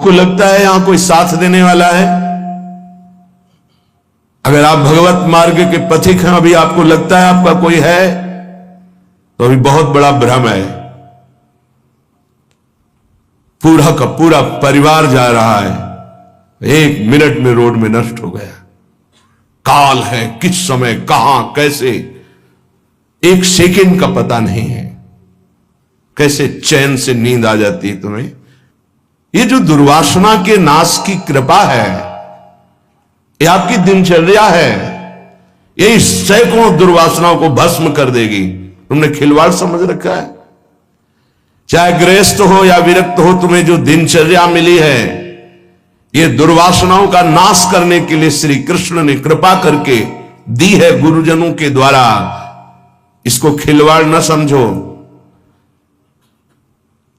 आपको लगता है यहां कोई साथ देने वाला है? अगर आप भगवत मार्ग के पथिक हैं, अभी आपको लगता है आपका कोई है, तो अभी बहुत बड़ा भ्रम है। पूरा का पूरा परिवार जा रहा है, 1 मिनट में रोड में नष्ट हो गया। काल है, किस समय कहां कैसे, 1 सेकंड का पता नहीं है। कैसे चैन से नींद आ जाती है तुम्हें? ये जो दुर्वासना के नाश की कृपा है, ये आपकी दिनचर्या है, ये सैकड़ों दुर्वासनाओं को भस्म कर देगी। तुमने खिलवाड़ समझ रखा है। चाहे गृहस्थ हो या विरक्त हो, तुम्हें जो दिनचर्या मिली है, ये दुर्वासनाओं का नाश करने के लिए श्री कृष्ण ने कृपा करके दी है गुरुजनों के द्वारा। इसको खिलवाड़ न समझो।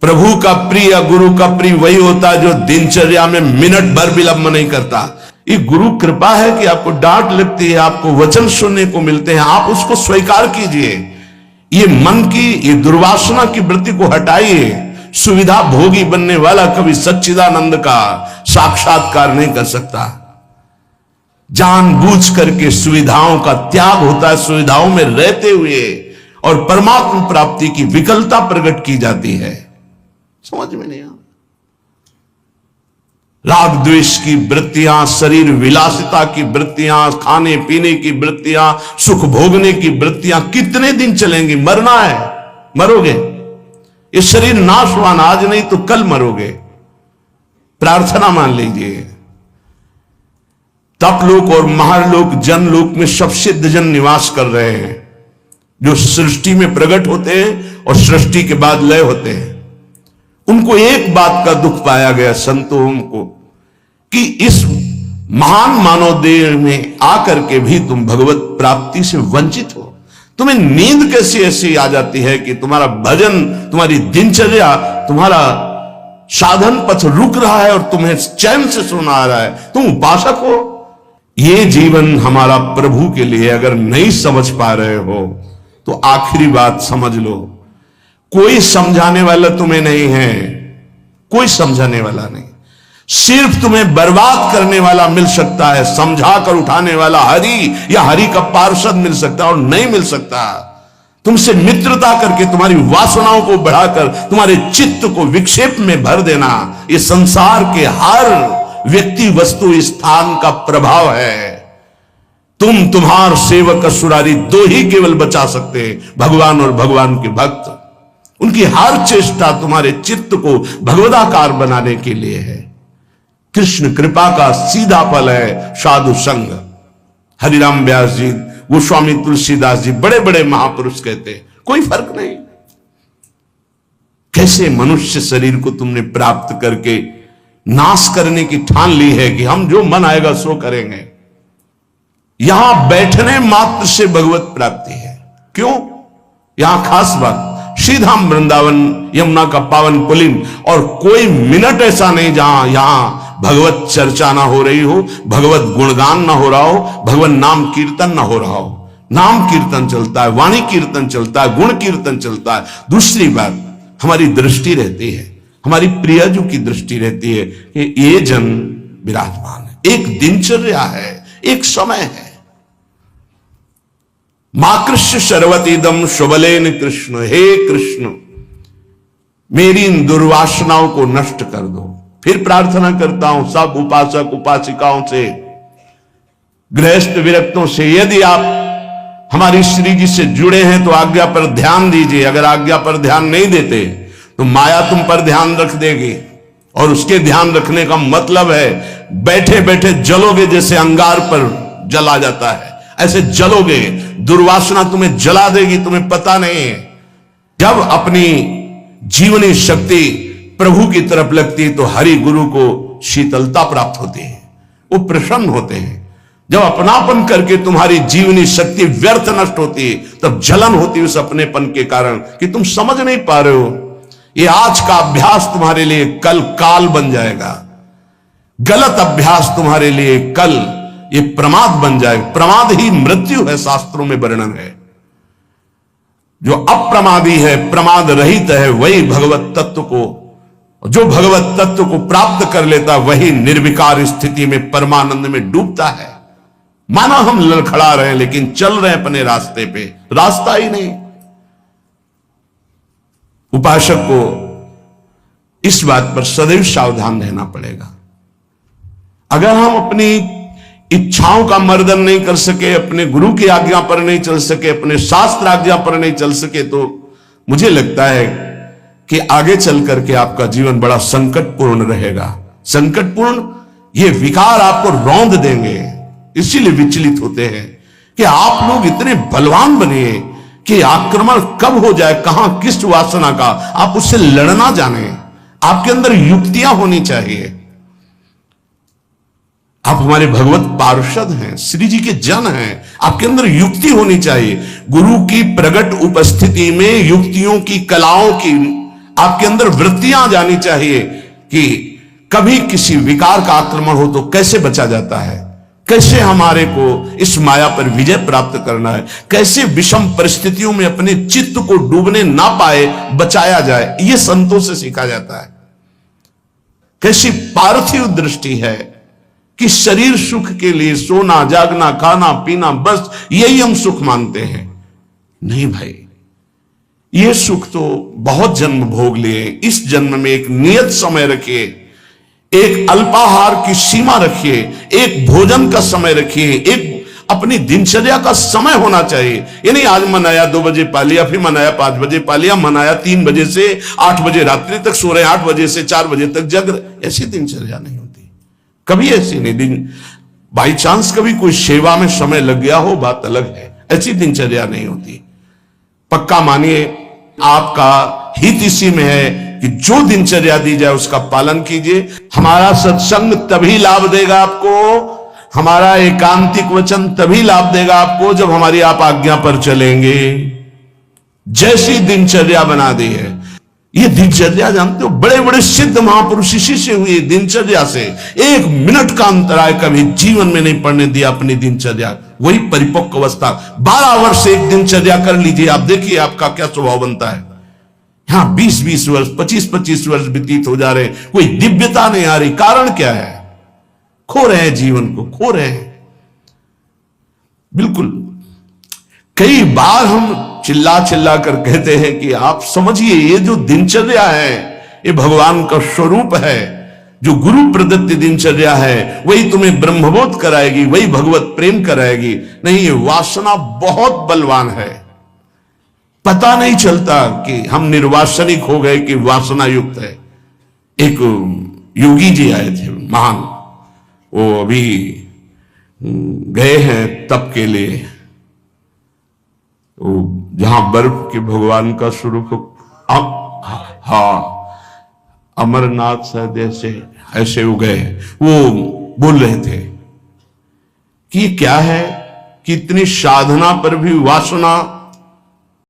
प्रभु का प्रिय या गुरु का प्रिय वही होता है जो दिनचर्या में मिनट भर विलंब नहीं करता। ये गुरु कृपा है कि आपको डांट लगती है, आपको वचन सुनने को मिलते हैं, आप उसको स्वीकार कीजिए। ये मन की, ये दुर्वासना की वृत्ति को हटाइए। सुविधा भोगी बनने वाला कभी सच्चिदानंद का साक्षात्कार नहीं कर सकता। जानबूझ करके सुविधाओं का त्याग होता है, सुविधाओं में रहते हुए, और परमात्मा प्राप्ति की विकलता प्रकट की जाती है। समझ में नहीं आ राग द्वेष की वृत्तियां, शरीर विलासिता की वृत्तियां, खाने पीने की वृत्तियां, सुख भोगने की वृत्तियां कितने दिन चलेंगी? मरना है, मरोगे। ये शरीर नाशवान, आज नहीं तो कल मरोगे। प्रार्थना मान लीजिए। तपलोक और महालोक जनलोक में सब सिद्ध जन निवास कर रहे हैं, जो सृष्टि में प्रकट होते हैं और सृष्टि के बाद लय होते हैं। उनको एक बात का दुख पाया गया, संतों को, कि इस महान मानव देह में आकर के भी तुम भगवत प्राप्ति से वंचित हो। तुम्हें नींद कैसी ऐसी आ जाती है कि तुम्हारा भजन, तुम्हारी दिनचर्या, तुम्हारा साधन पथ रुक रहा है और तुम्हें चैन से सोना आ रहा है। तुम उपासक हो। ये जीवन हमारा प्रभु के लिए। अगर नहीं समझ पा रहे हो तो आखिरी बात समझ लो, कोई समझाने वाला तुम्हें नहीं है, कोई समझाने वाला नहीं। सिर्फ तुम्हें बर्बाद करने वाला मिल सकता है, समझा कर उठाने वाला हरि या हरि का पार्षद मिल सकता है, और नहीं मिल सकता। तुमसे मित्रता करके तुम्हारी वासनाओं को बढ़ाकर तुम्हारे चित्त को विक्षेप में भर देना, ये संसार के हर व्यक्ति वस्तु स्थान का प्रभाव है। तुम्हार सेवक असुरारी, 2 ही केवल बचा सकते हैं, भगवान और भगवान के भक्त। उनकी हर चेष्टा तुम्हारे चित्त को भगवदाकार बनाने के लिए है। कृष्ण कृपा का सीधा फल है साधु संग। हरिराम व्यास जी, गोस्वामी तुलसीदास जी, बड़े बड़े महापुरुष कहते हैं, कोई फर्क नहीं। कैसे मनुष्य शरीर को तुमने प्राप्त करके नाश करने की ठान ली है कि हम जो मन आएगा सो करेंगे। यहां बैठने मात्र से भगवत प्राप्ति है। क्यों? यहां खास बात, श्रीधाम वृंदावन यमुना का पावन पुलिन, और कोई मिनट ऐसा नहीं जहां यहां भगवत चर्चा ना हो रही हो, भगवत गुणगान ना हो रहा हो, भगवत नाम कीर्तन ना हो रहा हो। नाम कीर्तन चलता है, वाणी कीर्तन चलता है, गुण कीर्तन चलता है। दूसरी बात, हमारी दृष्टि रहती है, हमारी प्रियजू की दृष्टि रहती है कि ये जन विराजमान है। एक दिनचर्या है, एक समय है। माकृष्य शर्वतीदम शुभलेन कृष्ण, हे कृष्ण मेरी इन दुर्वासनाओं को नष्ट कर दो। फिर प्रार्थना करता हूं सब उपासक उपासिकाओं से, गृहस्थ विरक्तों से, यदि आप हमारी श्री जी से जुड़े हैं तो आज्ञा पर ध्यान दीजिए। अगर आज्ञा पर ध्यान नहीं देते तो माया तुम पर ध्यान रख देगी, और उसके ध्यान रखने का मतलब है बैठे बैठे जलोगे, जैसे अंगार पर जला जाता है ऐसे जलोगे। दुर्वासना तुम्हें जला देगी, तुम्हें पता नहीं है। जब अपनी जीवनी शक्ति प्रभु की तरफ लगती है तो हरि गुरु को शीतलता प्राप्त होती है, वो प्रसन्न होते हैं। जब अपनापन करके तुम्हारी जीवनी शक्ति व्यर्थ नष्ट होती है, तब जलन होती है उस अपनेपन के कारण कि तुम समझ नहीं पा रहे हो। ये आज का अभ्यास तुम्हारे लिए कल काल बन जाएगा। गलत अभ्यास तुम्हारे लिए कल ये प्रमाद बन जाएगा। प्रमाद ही मृत्यु है, शास्त्रों में वर्णन है। जो अप्रमादी है, प्रमाद रहित है, वही भगवत तत्व को जो भगवत तत्व को प्राप्त कर लेता वही निर्विकार स्थिति में परमानंद में डूबता है। माना हम लड़खड़ा रहे हैं लेकिन चल रहे हैं अपने रास्ते पे, रास्ता ही नहीं। उपासक को इस बात पर सदैव सावधान रहना पड़ेगा। अगर हम अपनी इच्छाओं का मर्दन नहीं कर सके, अपने गुरु की आज्ञा पर नहीं चल सके, अपने शास्त्र आज्ञा पर नहीं चल सके, तो मुझे लगता है कि आगे चल करके आपका जीवन बड़ा संकटपूर्ण रहेगा। संकटपूर्ण, ये विकार आपको रौंद देंगे। इसीलिए विचलित होते हैं कि आप लोग इतने बलवान बनिए कि आक्रमण कब हो जाए, कहां किस वासना का, आप उससे लड़ना जाने। आपके अंदर युक्तियां होनी चाहिए। आप हमारे भगवत पार्षद हैं, श्री जी के जन हैं, आपके अंदर युक्ति होनी चाहिए। गुरु की प्रकट उपस्थिति में युक्तियों की, कलाओं की आपके अंदर वृत्तियां जानी चाहिए कि कभी किसी विकार का आक्रमण हो तो कैसे बचा जाता है, कैसे हमारे को इस माया पर विजय प्राप्त करना है, कैसे विषम परिस्थितियों में अपने चित्त को डूबने ना पाए बचाया जाए, यह संतों से सीखा जाता है। कैसी पार्थिव दृष्टि है कि शरीर सुख के लिए सोना, जागना, खाना, पीना, बस यही हम सुख मानते हैं। नहीं भाई, ये सुख तो बहुत जन्म भोग लिए। इस जन्म में एक नियत समय रखिए, एक अल्पाहार की सीमा रखिए, एक भोजन का समय रखिए, एक अपनी दिनचर्या का समय होना चाहिए। ये नहीं आज मनाया 2 बजे पा लिया, फिर मनाया 5 बजे पा लिया, मनाया 3 बजे से 8 बजे रात्रि तक सो रहे, 8 बजे से 4 बजे तक जग रहे। ऐसी दिनचर्या नहीं होती, कभी ऐसी नहीं। दिन बाई चांस कभी कोई सेवा में समय लग गया हो, बात अलग है, ऐसी दिनचर्या नहीं होती। पक्का मानिए, आपका हित इसी में है कि जो दिनचर्या दी जाए उसका पालन कीजिए। हमारा सत्संग तभी लाभ देगा आपको, हमारा एकांतिक वचन तभी लाभ देगा आपको जब हमारी आप आज्ञा पर चलेंगे। जैसी दिनचर्या बना दी है, ये दिनचर्या जानते हो, बड़े बड़े सिद्ध महापुरुष इसी से हुए, दिनचर्या से। 1 मिनट का अंतराय कभी जीवन में नहीं पड़ने दिया अपनी दिनचर्या। वही परिपक्व अवस्था। 12 वर्ष एक दिनचर्या कर लीजिए, आप देखिए आपका क्या स्वभाव बनता है। यहां 20-20 वर्ष, 25-25 वर्ष व्यतीत हो जा रहे, कोई दिव्यता नहीं आ रही। कारण क्या है? खो रहे हैं, जीवन को खो रहे हैं। बिल्कुल, कई बार हम चिल्ला चिल्ला कर कहते हैं कि आप समझिए, ये जो दिनचर्या है ये भगवान का स्वरूप है। जो गुरु प्रदत्त दिनचर्या है वही तुम्हें ब्रह्मबोध कराएगी, वही भगवत प्रेम कराएगी। नहीं, ये वासना बहुत बलवान है। पता नहीं चलता कि हम निर्वासनिक हो गए कि वासना युक्त है। एक योगी जी आए थे महान, वो अभी गए हैं तप के लिए, जहां बर्फ के भगवान का स्वरूप। हाँ, अमरनाथ शायद ऐसे हो गए। वो बोल रहे थे कि क्या है कि इतनी साधना पर भी वासना